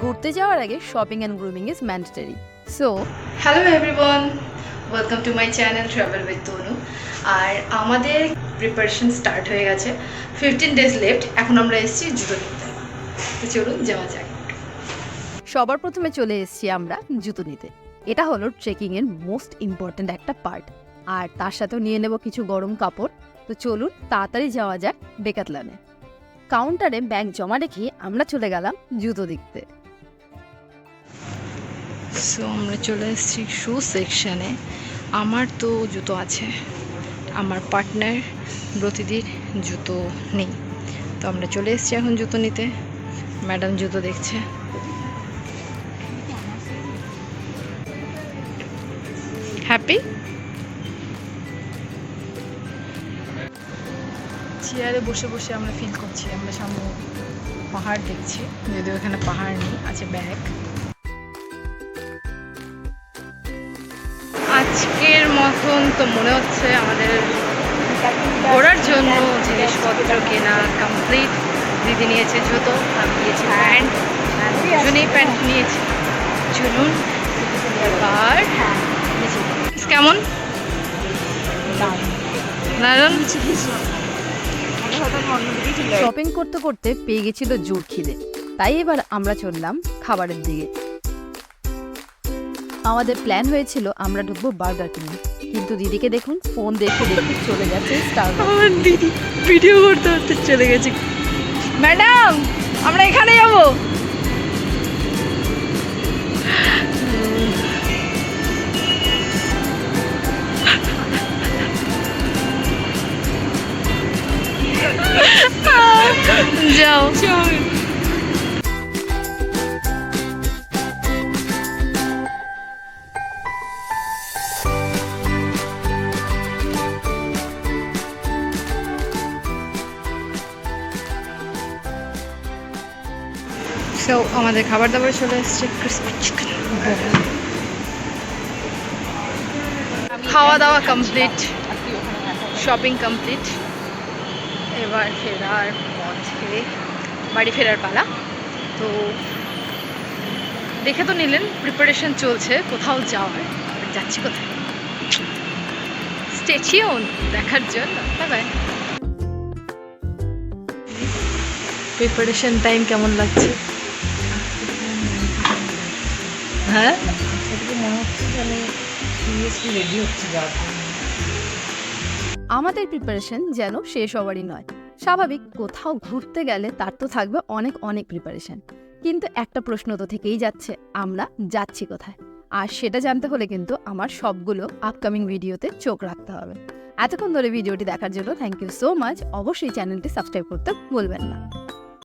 ঘুরতে যাওয়ার আগে shopping and grooming is mandatory. So hello everyone, welcome to my channel travel with Tanu. আর আমাদের প্রিপারেশন স্টার্ট হয়ে গেছে, 15 ডেজ লেফট। এখন আমরা এসেছি জুতো নিতে, তো চলুন যাওয়া যাক। সবার প্রথমে চলে এসেছি আমরা জুতো নিতে। এটা হলো ট্রেকিংয়ের মোস্ট ইম্পর্ট্যান্ট একটা পার্ট, আর তার সাথেও নিয়ে নেব কিছু গরম কাপড়। তো চলুন তাড়াতাড়ি যাওয়া যাক ডেকাথলনে। কাউন্টারে ব্যাগ জমা রেখে আমরা চলে গেলাম জুতো দেখতে। সো আমরা চলে এসেছি শু সেকশানে। আমার তো জুতো আছে, আমার পার্টনার ব্রতিদির জুতো নেই, তো আমরা চলে এসেছি এখন জুতো নিতে। ম্যাডাম জুতো দেখছে। হ্যাপি? চেয়ারে বসে বসে আমরা ফিল করছি আমরা সামনে পাহাড় দেখছি, যদিও এখানে পাহাড় নেই, আছে ব্যাগ। আজকের মতন তো মনে হচ্ছে আমাদের ঘোরার জন্য জিনিসপত্র কেনা কমপ্লিট। দিদি নিয়েছে জুতো, আমি নিয়েছি প্যান্ট, দুজনেই প্যান্ট নিয়েছি। চলুন এবার কেমন দারুণ। শপিং করতে করতে পেয়ে গেছিল জোর খিদে, তাই এবার আমরা চললাম খাবারের দিকে। আমাদের প্ল্যান হয়েছিল আমরা ঢুকবো বার্গার কিনে, কিন্তু দিদিকে দেখুন ফোন দেখতে দেখতে চলে যাচ্ছে স্টারবাকস। আমার দিদি ভিডিও করতে করতে চলে গেছে। ম্যাডাম আমরা এখানে যাবো। যাও সো আমাদের খাবার দাবার চলে এসছে। ক্রিসপি চিকেন, খাওয়া দাওয়া কমপ্লিট, শপিং কমপ্লিট। এবার ফেরার পথে বাড়ি ফেরার পালা। তো দেখে তো নিলেন প্রিপারেশন চলছে কোথাও যাওয়ার। যাচ্ছি কোথায়, স্টে টিউন দেখার জন্য। Bye bye. প্রিপারেশন টাইম কেমন লাগছে? হ্যাঁ, আমাদের প্রিপারেশন যেন শেষ হওয়ারই নয়। স্বাভাবিক, কোথাও ঘুরতে গেলে তার তো থাকবে অনেক অনেক প্রিপারেশন, কিন্তু একটা প্রশ্ন তো থেকেই যাচ্ছে, আমরা যাচ্ছি কোথায়? আর সেটা জানতে হলে কিন্তু আমার সবগুলো আপকামিং ভিডিওতে চোখ রাখতে হবে। এতক্ষণ ধরে ভিডিওটি দেখার জন্য থ্যাংক ইউ সো মাচ। অবশ্যই চ্যানেলটি সাবস্ক্রাইব করতে ভুলবেন না।